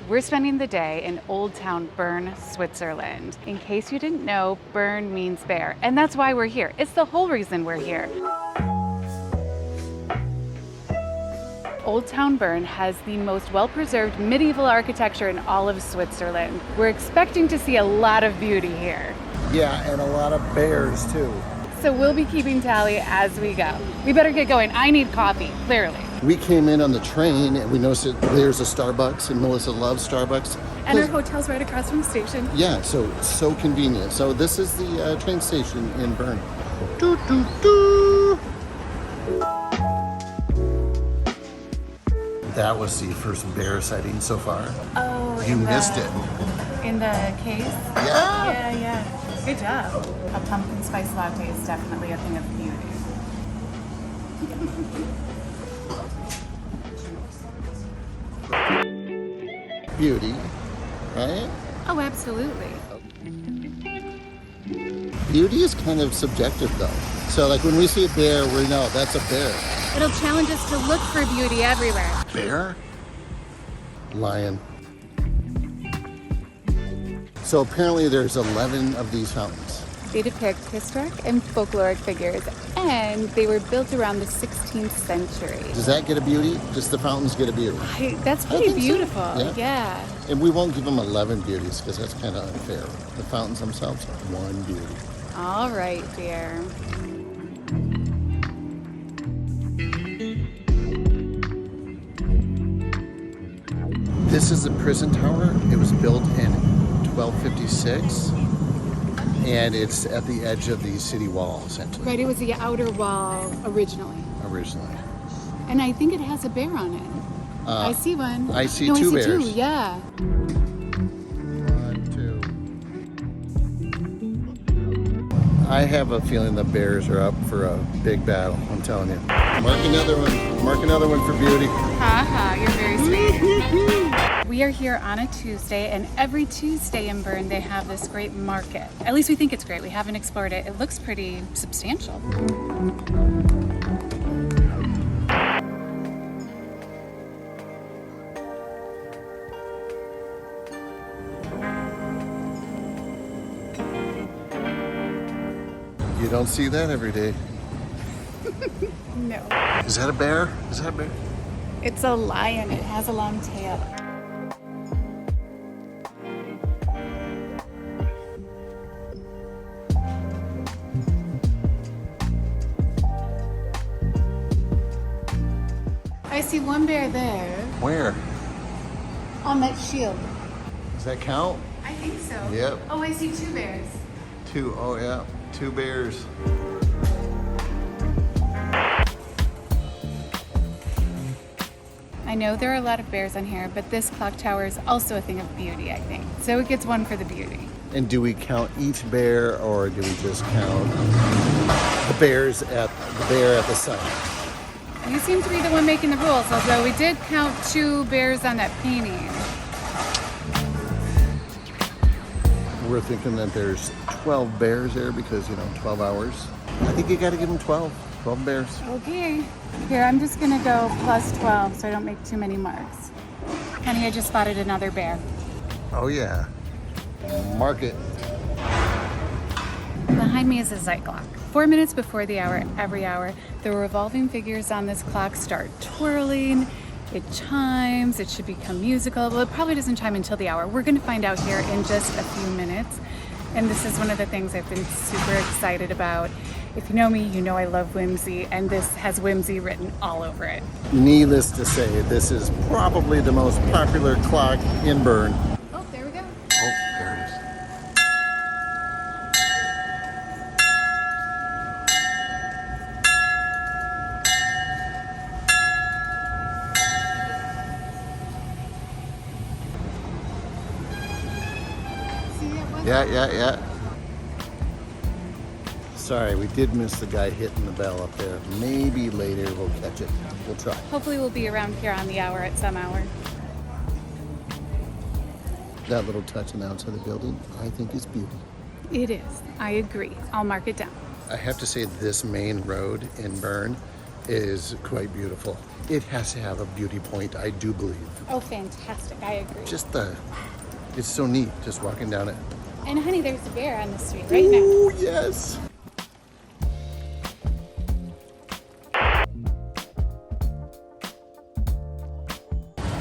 We're spending the day in Oldtown Bern, Switzerland. In case you didn't know, Bern means bear, and that's why we're here. It's the whole reason we're here. Oldtown Bern has the most well-preserved medieval architecture in all of Switzerland. We're expecting to see a lot of beauty here. Yeah, and a lot of bears too. So we'll be keeping tally as we go. We better get going. I need coffee, clearly. We came in on the train and we noticed that there's a Starbucks, and Melissa loves Starbucks. And our hotel's right across from the station. Yeah, so convenient. So this is the train station in Bern. Doo, doo, doo. That was the first bear sighting so far. Oh, you missed it. In the case? Yeah. Yeah. Good job. A pumpkin spice latte is definitely a thing of beauty. Beauty, right? Oh, absolutely. Beauty is kind of subjective though. So like when we see a bear, we know that's a bear. It'll challenge us to look for beauty everywhere. Bear? Lion. So apparently there's 11 of these fountains. They depict historic and folkloric figures, and they were built around the 16th century. Does that get a beauty? Just the fountains get a beauty? That's pretty beautiful. So. Yeah. And we won't give them 11 beauties because that's kind of unfair. The fountains themselves are one beauty. All right, dear. This is the prison tower. It was built in 1256. And it's at the edge of the city wall, essentially. Right, it was the outer wall originally. And I think it has a bear on it. I see one. I see two two bears. Two, yeah. 1, 2. I have a feeling the bears are up for a big battle, I'm telling you. Mark another one. Mark another one for beauty. Haha, you're very sweet. We are here on a Tuesday, and every Tuesday in Bern they have this great market. At least we think it's great. We haven't explored it. It looks pretty substantial. You don't see that every day. No. Is that a bear? Is that a bear? It's a lion. It has a long tail. I see one bear there. Where? On that shield. Does that count? I think so. Yep. Oh, I see two bears. Two. Oh yeah. Two bears. I know there are a lot of bears on here, but this clock tower is also a thing of beauty, I think. So it gets one for the beauty. And do we count each bear, or do we just count the bear at the site? You seem to be the one making the rules, although we did count two bears on that painting. We're thinking that there's 12 bears there because, 12 hours. I think you got to give them 12 bears. Okay. Here, I'm just going to go plus 12 so I don't make too many marks. Honey, I just spotted another bear. Oh, yeah. Mark it. Behind me is a Zytglogge. 4 minutes before the hour, every hour, the revolving figures on this clock start twirling. It chimes, it should become musical. Well, it probably doesn't chime until the hour. We're going to find out here in just a few minutes. And this is one of the things I've been super excited about. If you know me, you know I love whimsy, and this has whimsy written all over it. Needless to say, this is probably the most popular clock in Bern. Oh, there we go. Oh, there it is. See that one? Yeah. Sorry, we did miss the guy hitting the bell up there. Maybe later we'll catch it. We'll try. Hopefully we'll be around here on the hour at some hour. That little touch on the outside of the building, I think is beauty. It is. I agree. I'll mark it down. I have to say this main road in Bern is quite beautiful. It has to have a beauty point, I do believe. Oh, fantastic. I agree. It's so neat just walking down it. And honey, there's a bear on the street right now. Ooh, yes.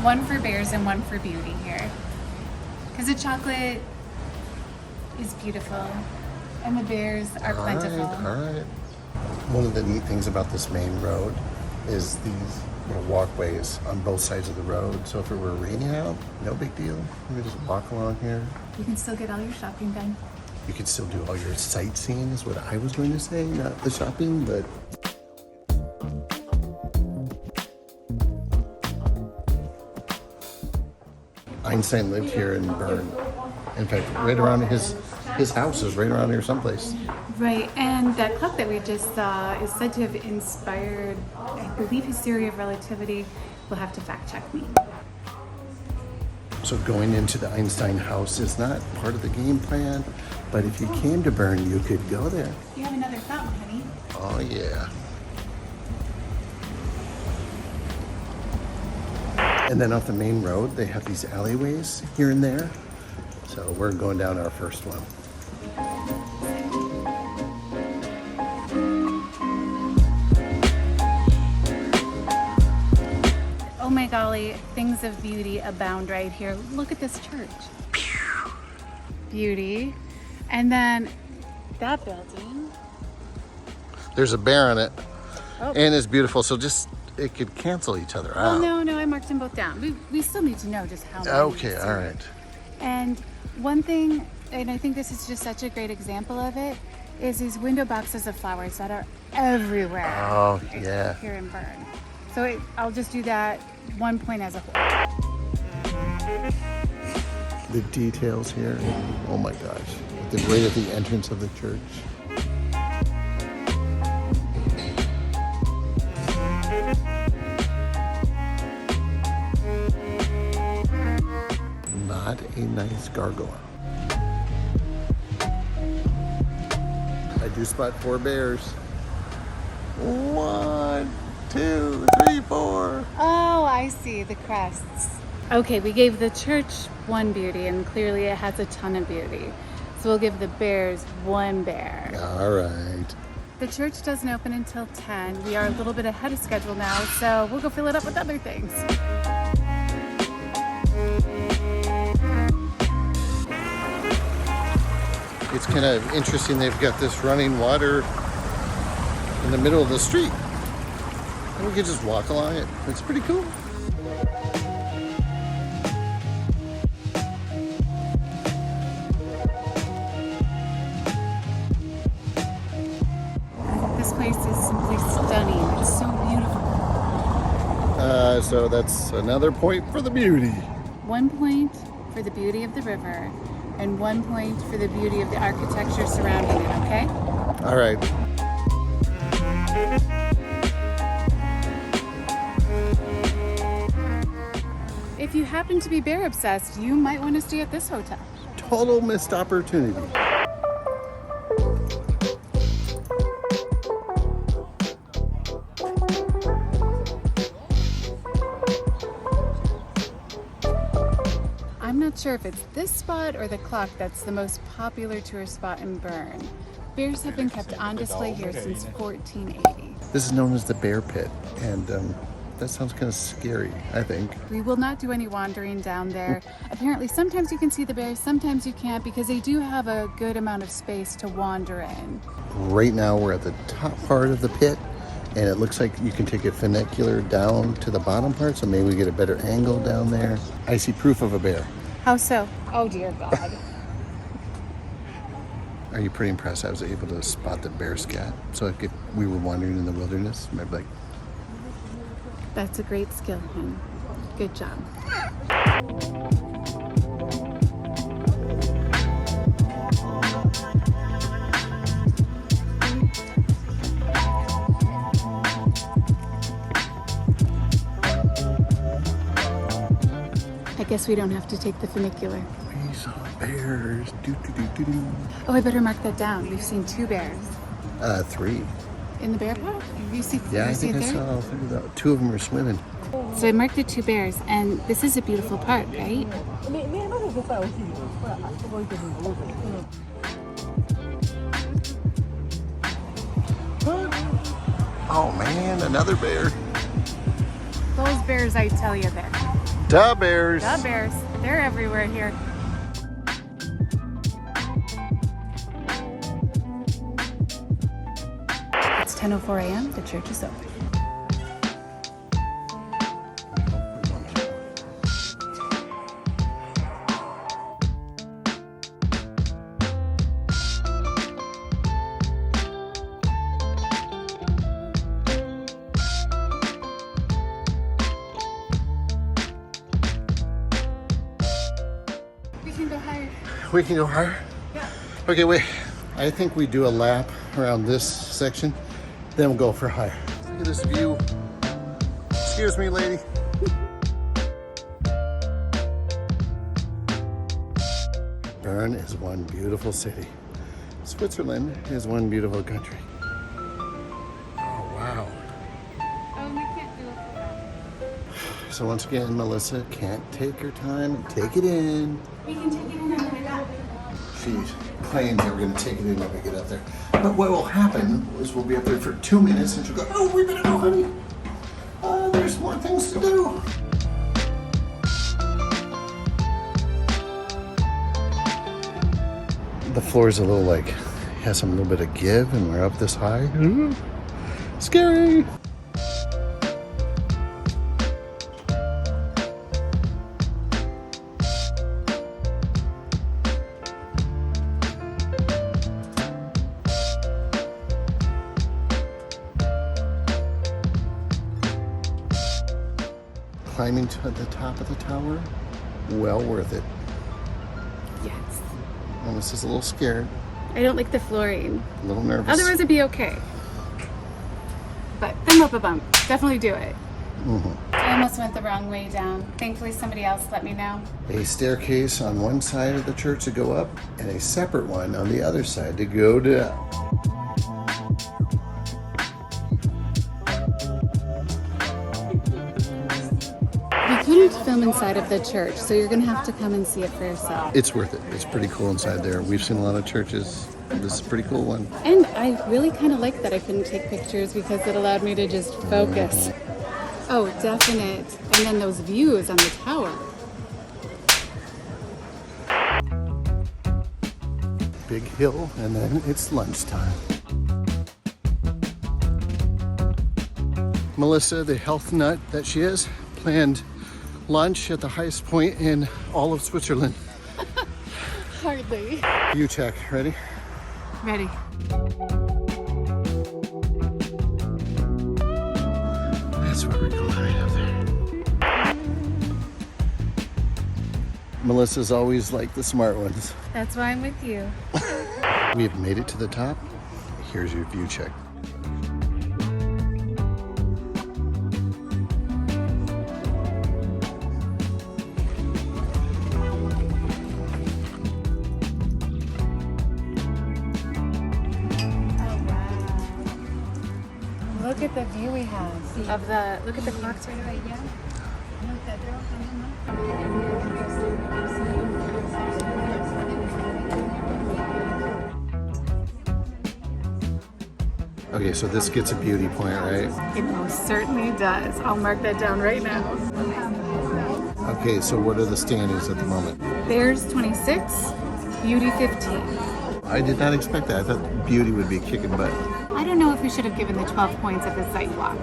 One for bears and one for beauty here. Because the chocolate is beautiful and the bears are plentiful. All right. One of the neat things about this main road is these little walkways on both sides of the road. So if it were raining out, no big deal. You can just walk along here. You can still get all your shopping done. You can still do all your sightseeing is what I was going to say, not the shopping, but Einstein lived here in Bern. In fact, right around his house is right around here someplace. Right, and that clock that we just saw is said to have inspired, I believe, his theory of relativity. We'll have to fact check me. So going into the Einstein house is not part of the game plan, but if you came to Bern, you could go there. You have another fountain, honey. Oh yeah. And then off the main road, they have these alleyways here and there. So we're going down our first one. Oh my golly, things of beauty abound right here. Look at this church. Beauty. And then that building. There's a bear in it, Oh. and it's beautiful. So just, it could cancel each other out. Oh, no, I marked them both down. We still need to know just how many. Okay, all right. And one thing, and I think this is just such a great example of it, is these window boxes of flowers that are everywhere. Oh, yeah. Here in Bern. So I'll just do that one point as a whole. The details here, oh my gosh. Right at the entrance of the church. Not a nice gargoyle. I do spot 4 bears. 1, 2, 3, 4. Oh, I see, the crests. Okay, we gave the church one beauty, and clearly it has a ton of beauty. So we'll give the bears one bear. All right. The church doesn't open until 10. We are a little bit ahead of schedule now, so we'll go fill it up with other things. It's kind of interesting they've got this running water in the middle of the street. And we can just walk along it. It's pretty cool. This place is simply stunning. It's so beautiful. So that's another point for the beauty. 1 point for the beauty of the river, and 1 point for the beauty of the architecture surrounding it, okay? All right. If you happen to be bear obsessed, you might want to stay at this hotel. Total missed opportunity. I'm not sure if it's this spot or the clock that's the most popular tourist spot in Bern. Bears have been kept on display here since 1480. This is known as the bear pit, and that sounds kind of scary, I think. We will not do any wandering down there. Apparently, sometimes you can see the bears, sometimes you can't, because they do have a good amount of space to wander in. Right now we're at the top part of the pit, and it looks like you can take a funicular down to the bottom part, so maybe we get a better angle down there. I see proof of a bear. How so? Oh dear God. Are you pretty impressed I was able to spot the bear scat? So if we were wandering in the wilderness, maybe like, That's a great skill, hon. Good job. I guess we don't have to take the funicular. we saw bears. Do, do, do, do, do. Oh, I better mark that down. We've seen 2 bears. 3. In the bear park? You see? Yeah, you I see think it I there? saw two of them are swimming. So I marked the 2 bears, and this is a beautiful park, right? Oh man, another bear. Those bears, I tell you, there. Da bears. The bears, they're everywhere here. It's 10:04 a.m. The church is open. We can go higher. We can go higher. Yeah. Okay, wait. I think we do a lap around this section, then we'll go for higher. Look at this view. Excuse me, lady. Bern is one beautiful city. Switzerland is one beautiful country. Oh, wow. Oh, we can't do a full lap. So once again, Melissa can't take her time. Take it in. We can take it in on the way back. She claims that we're going to take it in when we get up there. But what will happen is we'll be up there for 2 minutes and she'll go, oh, we better go, honey. There's more things to do. The floor is a little like, has a little bit of give and we're up this high. Ooh, scary. Climbing to the top of the tower, well worth it. Yes. Melissa's a little scared, I don't like the flooring. a little nervous. Otherwise, it'd be okay. But thumb up a bump. Definitely do it. I almost went the wrong way down. Thankfully, somebody else let me know. A staircase on one side of the church to go up, and a separate one on the other side to go down. We couldn't film inside of the church, so you're gonna have to come and see it for yourself. It's worth it. It's pretty cool inside there. We've seen a lot of churches. This is a pretty cool one. And I really kind of like that I couldn't take pictures because it allowed me to just focus. Oh, definite. And then those views on the tower. Big hill, and then it's lunchtime. Melissa, the health nut that she is, planned lunch at the highest point in all of Switzerland. Hardly. You check. Ready? Ready. That's where we're going right up there. Melissa's always like the smart ones. That's why I'm with you. We have made it to the top. Here's your view check. Look at the view we have of the. Look at the clock tower right here. Okay, so this gets a beauty point, right? It most certainly does. I'll mark that down right now. Okay, so what are the standings at the moment? Bears 26, Beauty 15. I did not expect that. I thought beauty would be kicking butt. I don't know if we should have given the 12 points at the Zytglogge.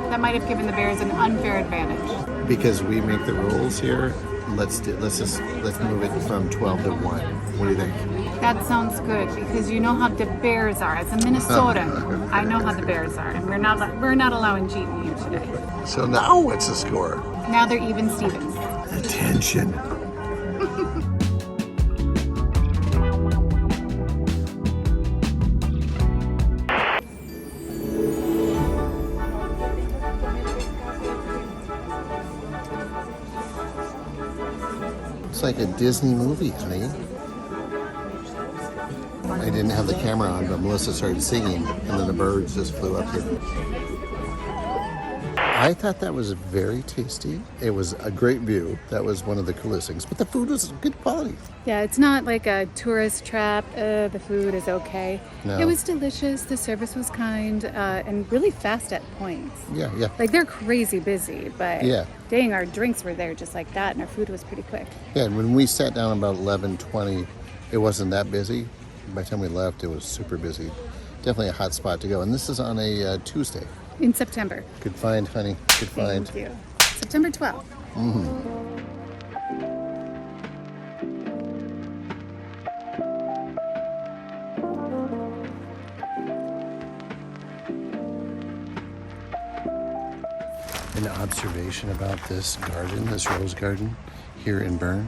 That might have given the Bears an unfair advantage. Because we make the rules here, let's move it from 12 to 1. What do you think? That sounds good because you know how the Bears are. As a Minnesotan, I know how the Bears are, and we're not allowing cheating here today. So now what's the score? Now they're even Stevens. Attention. It's like a Disney movie, honey. I didn't have the camera on, but Melissa started singing, and then the birds just flew up here. I thought that was very tasty. It was a great view. That was one of the coolest things. But the food was good quality. Yeah, it's not like a tourist trap. The food is okay. No. It was delicious. The service was kind and really fast at points. Yeah. Like they're crazy busy, but Yeah. dang, our drinks were there just like that, and our food was pretty quick. Yeah, and when we sat down about 11:20, it wasn't that busy. By the time we left, it was super busy. Definitely a hot spot to go. And this is on a Tuesday. In September. Good find, honey. Good find. Thank you. September 12th. An observation about this garden, this rose garden here in Bern.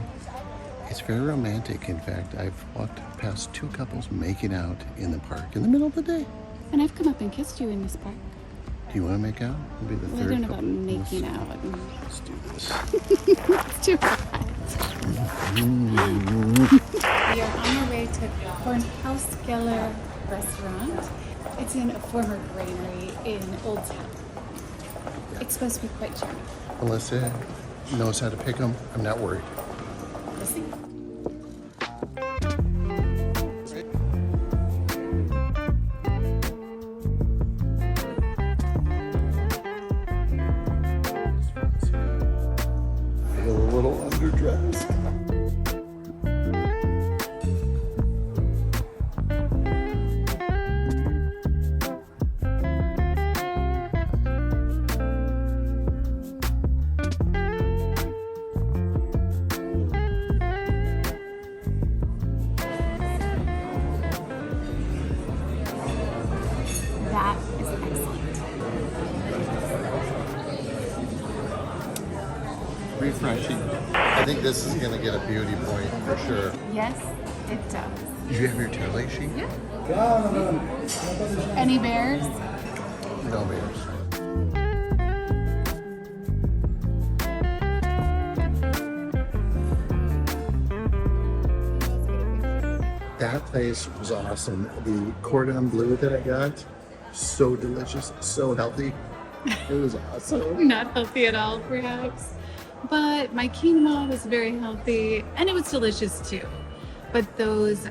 It's very romantic. In fact, I've walked past two couples making out in the park in the middle of the day. And I've come up and kissed you in this park. Do you want to make out? It'll be the Well, I third don't know couple. about making out. Let's do this. It's too hot. We are on our way to Kornhauskeller restaurant. It's in a former granary in Oldtown. It's supposed to be quite charming. Melissa knows how to pick them. I'm not worried. We'll see. Feel a little underdressed. That is excellent. Refreshing. I think this is going to get a beauty point for sure. Yes, it does. Did you have your tally sheet? Yeah. Any bears? No bears. That place was awesome. The cordon bleu that I got, so delicious, so healthy. It was awesome. Not healthy at all, perhaps. But my quinoa was very healthy, and it was delicious too. But those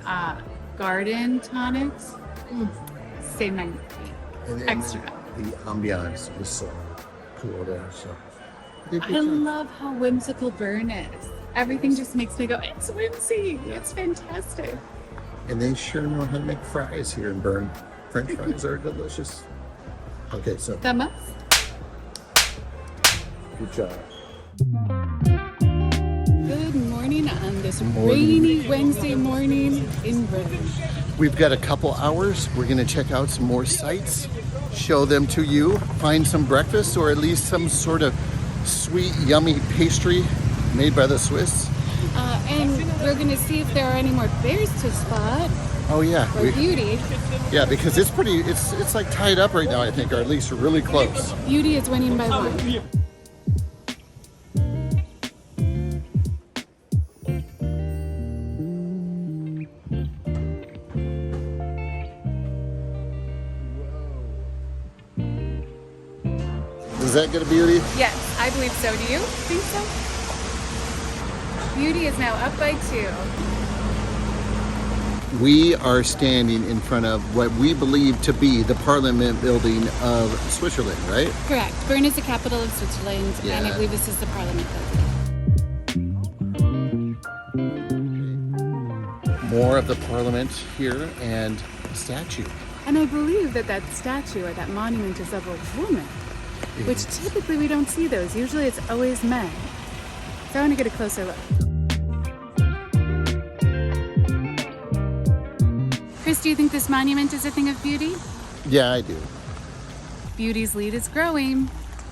garden tonics, same night. And Extra. The ambiance was so cool there. So I love how whimsical Bern is. Everything just makes me go, it's whimsy. It's fantastic. And they sure know how to make fries here in Bern. French fries are delicious. Okay, so Thumb up. good job. Good morning on this rainy Wednesday morning in Bern. We've got a couple hours. We're going to check out some more sites, show them to you, find some breakfast, or at least some sort of sweet, yummy pastry made by the Swiss. And we're going to see if there are any more bears to spot Oh yeah, for Beauty. yeah, because it's pretty. It's like tied up right now, I think, or at least really close. Beauty is winning by one. Is that good, Beauty? Yes, I believe so. Do you think so? Beauty is now up by 2. We are standing in front of what we believe to be the Parliament building of Switzerland, right? Correct. Bern is the capital of Switzerland, and I Yeah. believe this is the Parliament building. More of the Parliament here and a statue. And I believe that that statue or that monument is of a woman, which typically we don't see those. Usually it's always men. So I want to get a closer look. Chris, do you think this monument is a thing of beauty? Yeah, I do. Beauty's lead is growing.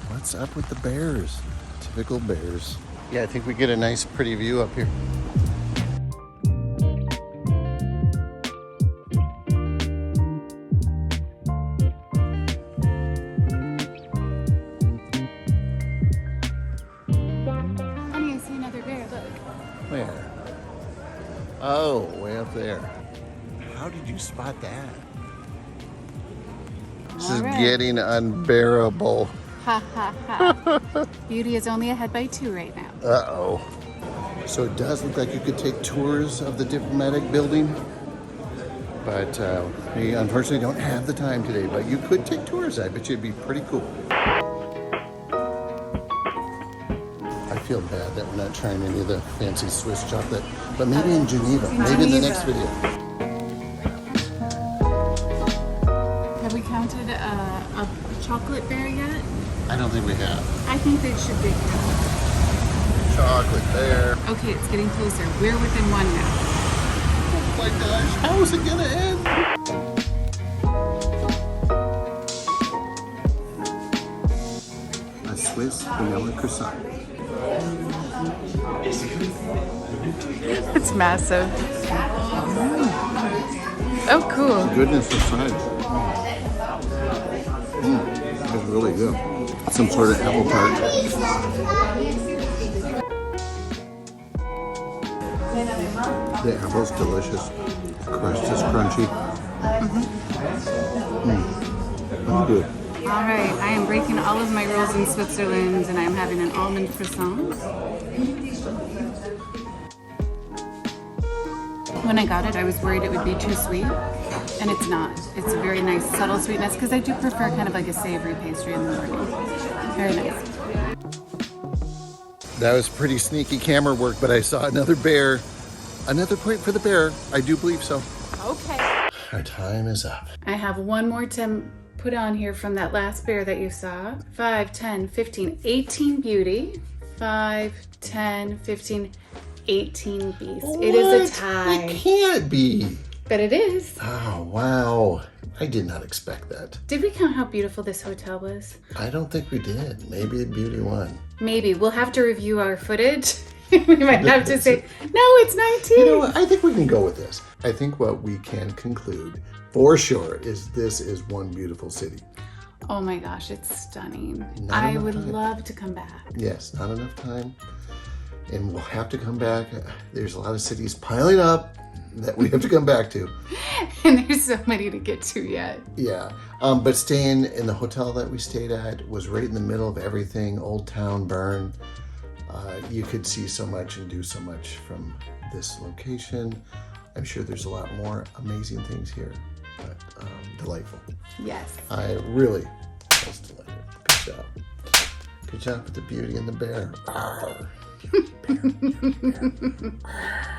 What's up with the bears? Typical bears. Yeah, I think we get a nice pretty view up here. Honey, I see another bear. Look. Where? Oh, way up there. How did you spot that? This All is right. getting unbearable. Ha ha ha. Beauty is only ahead by 2 right now. Uh-oh. So it does look like you could take tours of the diplomatic building, but we unfortunately don't have the time today, but you could take tours. I bet you it'd be pretty cool. I feel bad that we're not trying any of the fancy Swiss chocolate, but maybe in Geneva, maybe in the next video. Have we counted a chocolate bear yet? I don't think we have. I think they should be. Chocolate bear. Okay, it's getting closer. We're within 1 now. Oh my gosh, how is it gonna end? A Swiss vanilla croissant. It's massive. Oh, cool. Goodness aside. It's really good. Some sort of apple tart. The apple's delicious. The crust is crunchy. That's good. All right, I am breaking all of my rules in Switzerland and I'm having an almond croissant. When I got it, I was worried it would be too sweet, and it's not. It's a very nice, subtle sweetness because I do prefer kind of like a savory pastry in the morning. Very nice. That was pretty sneaky camera work, but I saw another bear. Another point for the bear. I do believe so. Okay. Our time is up. I have one more to put on here from that last bear that you saw. 5, 10, 15, 18 beauty. 5, 10, 15, 18 beast. It is a tie. It can't be. But it is. Oh, wow. I did not expect that. Did we count how beautiful this hotel was? I don't think we did. Maybe Beauty won. Maybe. We'll have to review our footage. We might have to say, no, it's 19. You know what? I think we can go with this. I think what we can conclude for sure is this is one beautiful city. Oh my gosh, it's stunning. Not I enough would time. love to come back. Yes, not enough time. And we'll have to come back. There's a lot of cities piling up that we have to come back to. And there's so many to get to yet. Yeah. But staying in the hotel that we stayed at was right in the middle of everything. Oldtown Bern. You could see so much and do so much from this location. I'm sure there's a lot more amazing things here, but delightful. Yes. I really was delighted. Good job. Good job with the beauty and the bear. Arr. Bear, bear, bear. Arr.